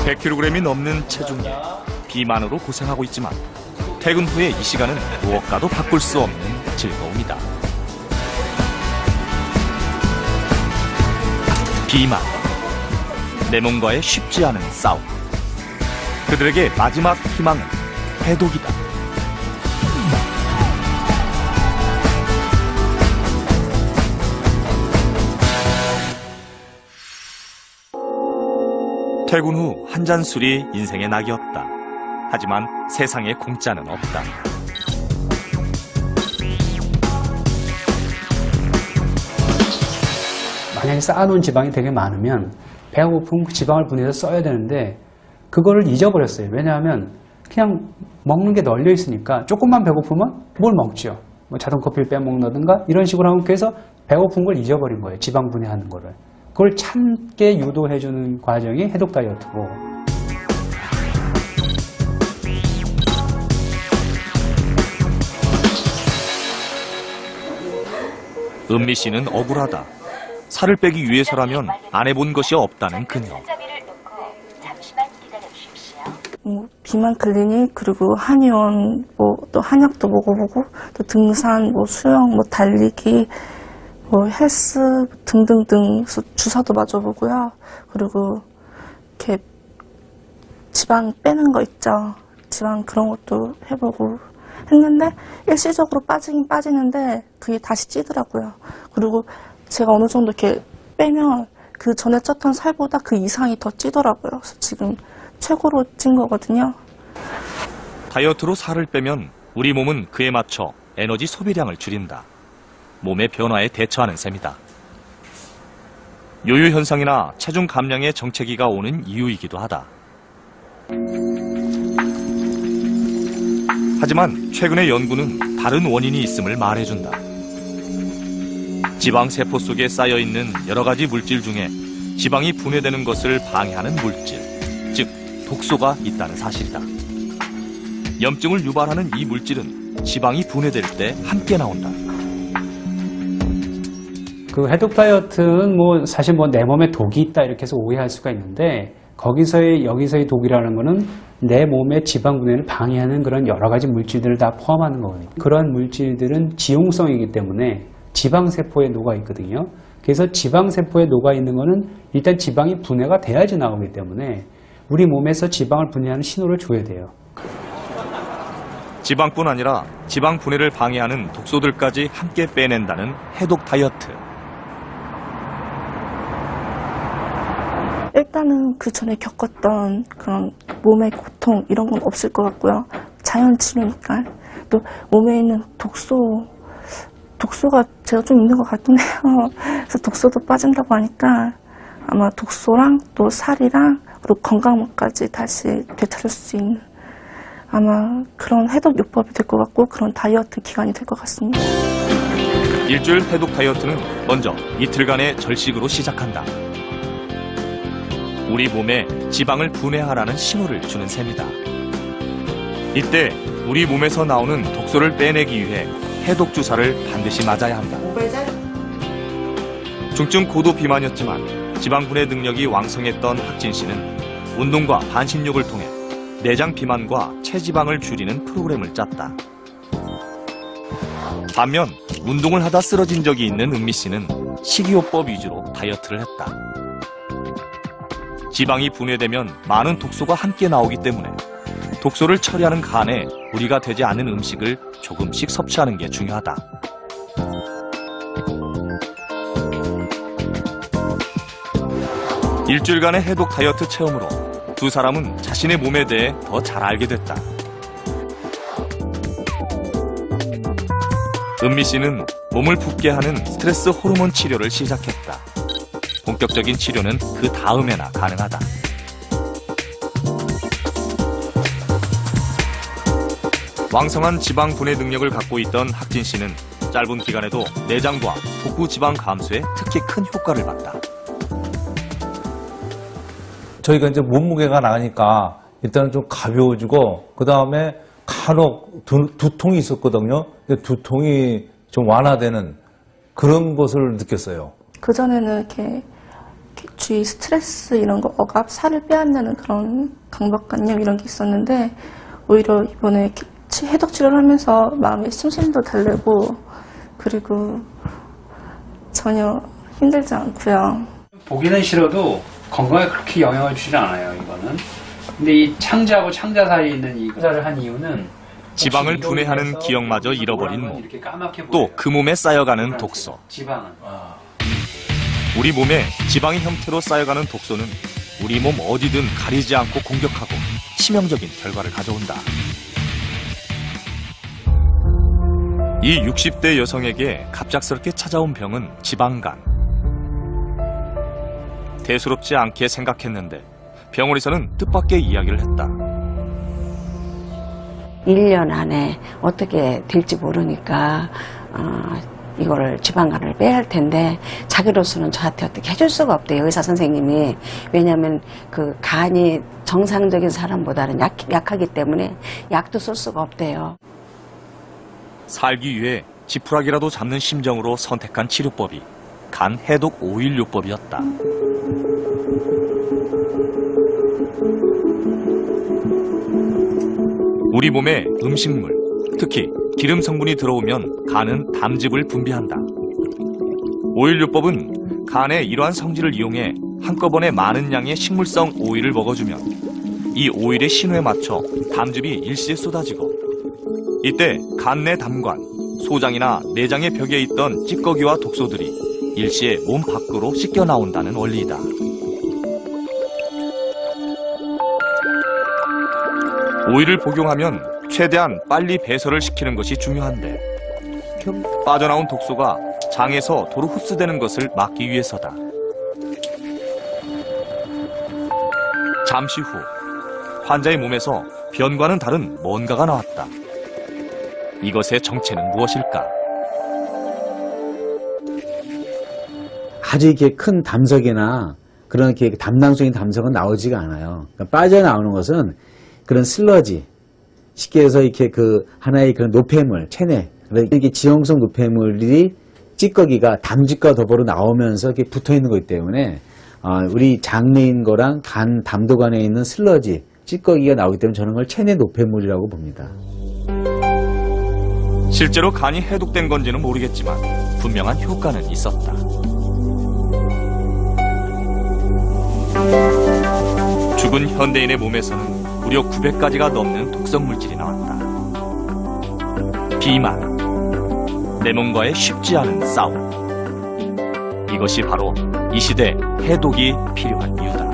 100kg이 넘는 체중에 비만으로 고생하고 있지만 퇴근 후에 이 시간은 무엇과도 바꿀 수 없는 즐거움이다. 비만, 내 몸과의 쉽지 않은 싸움. 그들에게 마지막 희망은 해독이다. 퇴근 후 한 잔 술이 인생의 낙이었다. 하지만 세상에 공짜는 없다. 만약에 쌓아놓은 지방이 되게 많으면 배가 고프면 그 지방을 분해해서 써야 되는데 그거를 잊어버렸어요. 왜냐하면 그냥 먹는 게 널려 있으니까 조금만 배고프면 뭘 먹죠. 뭐 자동커피를 빼먹는다든가 이런 식으로 하면 그래서 배고픈 걸 잊어버린 거예요. 지방 분해하는 거를. 그걸 참게 유도해주는 과정이 해독 다이어트고. 은미 씨는 억울하다. 살을 빼기 위해서라면 안 해본 것이 없다는 그녀. 비만 클리닉 그리고 한의원 또 한약도 먹어보고 또 등산 수영 달리기 헬스 등등등 주사도 맞아보고요. 그리고 이렇게 지방 빼는 거 있죠. 지방 그런 것도 해보고 했는데 일시적으로 빠지긴 빠지는데 그게 다시 찌더라고요. 그리고 제가 어느 정도 이렇게 빼면 그 전에 쪘던 살보다 그 이상이 더 찌더라고요. 그래서 지금 최고로 찐 거거든요. 다이어트로 살을 빼면 우리 몸은 그에 맞춰 에너지 소비량을 줄인다. 몸의 변화에 대처하는 셈이다. 요요 현상이나 체중 감량의 정체기가 오는 이유이기도 하다. 하지만 최근의 연구는 다른 원인이 있음을 말해준다. 지방세포 속에 쌓여있는 여러 가지 물질 중에 지방이 분해되는 것을 방해하는 물질, 즉 독소가 있다는 사실이다. 염증을 유발하는 이 물질은 지방이 분해될 때 함께 나온다. 그 해독 다이어트는 사실 내 몸에 독이 있다 이렇게 해서 오해할 수가 있는데 여기서의 독이라는 거는 내 몸의 지방 분해를 방해하는 그런 여러 가지 물질들을 다 포함하는 거거든요. 그러한 물질들은 지용성이기 때문에 지방세포에 녹아 있거든요. 그래서 지방세포에 녹아 있는 거는 일단 지방이 분해가 돼야지 나오기 때문에 우리 몸에서 지방을 분해하는 신호를 줘야 돼요. 지방뿐 아니라 지방 분해를 방해하는 독소들까지 함께 빼낸다는 해독 다이어트. 일단은 그 전에 겪었던 그런 몸의 고통 이런 건 없을 것 같고요. 자연 치료니까. 또 몸에 있는 독소가 제가 좀 있는 것 같네요. 그래서 독소도 빠진다고 하니까 아마 독소랑 또 살이랑 그리고 건강까지 다시 되찾을 수 있는 아마 그런 해독 요법이 될 것 같고 그런 다이어트 기간이 될 것 같습니다. 일주일 해독 다이어트는 먼저 이틀간의 절식으로 시작한다. 우리 몸에 지방을 분해하라는 신호를 주는 셈이다. 이때 우리 몸에서 나오는 독소를 빼내기 위해 해독 주사를 반드시 맞아야 한다. 중증 고도 비만이었지만 지방 분해 능력이 왕성했던 학진 씨는 운동과 반신욕을 통해 내장 비만과 체지방을 줄이는 프로그램을 짰다. 반면 운동을 하다 쓰러진 적이 있는 은미 씨는 식이요법 위주로 다이어트를 했다. 지방이 분해되면 많은 독소가 함께 나오기 때문에 독소를 처리하는 간에 무리가 되지 않는 음식을 조금씩 섭취하는 게 중요하다. 일주일간의 해독 다이어트 체험으로 두 사람은 자신의 몸에 대해 더 잘 알게 됐다. 은미 씨는 몸을 붓게 하는 스트레스 호르몬 치료를 시작했다. 본격적인 치료는 그 다음에나 가능하다. 왕성한 지방 분해 능력을 갖고 있던 학진 씨는 짧은 기간에도 내장과 복부 지방 감소에 특히 큰 효과를 봤다. 저희가 이제 몸무게가 나가니까 일단은 좀 가벼워지고 그 다음에 간혹 두통이 있었거든요. 두통이 좀 완화되는 그런 것을 느꼈어요. 그전에는 이렇게 주의 스트레스 이런 거 억압, 살을 빼앗는 그런 강박관념 이런 게 있었는데 오히려 이번에 해독 치료를 하면서 마음의 심신도 달래고 그리고 전혀 힘들지 않고요. 보기는 싫어도 건강에 그렇게 영향을 주지 않아요, 이거는. 근데 이 창자하고 창자 사이에 있는 이 검사를 한 이유는 지방을 분해하는 기억마저 잃어버린 몸. 이렇게 까맣게 또 보여요. 그 몸에 쌓여가는 독소. 지방은. 우리 몸에 지방의 형태로 쌓여가는 독소는 우리 몸 어디든 가리지 않고 공격하고 치명적인 결과를 가져온다. 이 60대 여성에게 갑작스럽게 찾아온 병은 지방간. 대수롭지 않게 생각했는데 병원에서는 뜻밖의 이야기를 했다. 1년 안에 어떻게 될지 모르니까 이거를 지방간을 빼야 할 텐데 자기로서는 저한테 어떻게 해줄 수가 없대요, 의사 선생님이. 왜냐하면 그 간이 정상적인 사람보다는 약하기 때문에 약도 쓸 수가 없대요. 살기 위해 지푸라기라도 잡는 심정으로 선택한 치료법이 간 해독 오일요법이었다. 우리 몸에 음식물, 특히 기름 성분이 들어오면 간은 담즙을 분비한다. 오일요법은 간의 이러한 성질을 이용해 한꺼번에 많은 양의 식물성 오일을 먹어주면 이 오일의 신호에 맞춰 담즙이 일시에 쏟아지고 이때 간 내 담관, 소장이나 내장의 벽에 있던 찌꺼기와 독소들이 일시에 몸 밖으로 씻겨 나온다는 원리이다. 오일을 복용하면 최대한 빨리 배설을 시키는 것이 중요한데 빠져나온 독소가 장에서 도로 흡수되는 것을 막기 위해서다. 잠시 후 환자의 몸에서 변과는 다른 뭔가가 나왔다. 이것의 정체는 무엇일까? 아주 이렇게 큰 담석이나 그런 이렇게 담낭성인 담석은 나오지가 않아요. 그러니까 빠져나오는 것은 그런 슬러지, 쉽게 해서 이렇게 그 하나의 그런 노폐물, 체내, 이게 지용성 노폐물이 찌꺼기가 담즙과 더불어 나오면서 이렇게 붙어 있는 거기 때문에 우리 장내인 거랑 간 담도관에 있는 슬러지, 찌꺼기가 나오기 때문에 저는 그걸 체내 노폐물이라고 봅니다. 실제로 간이 해독된 건지는 모르겠지만 분명한 효과는 있었다. 죽은 현대인의 몸에서는 무려 900가지가 넘는 독성 물질이 나왔다. 비만, 내 몸과의 쉽지 않은 싸움. 이것이 바로 이 시대 해독이 필요한 이유다.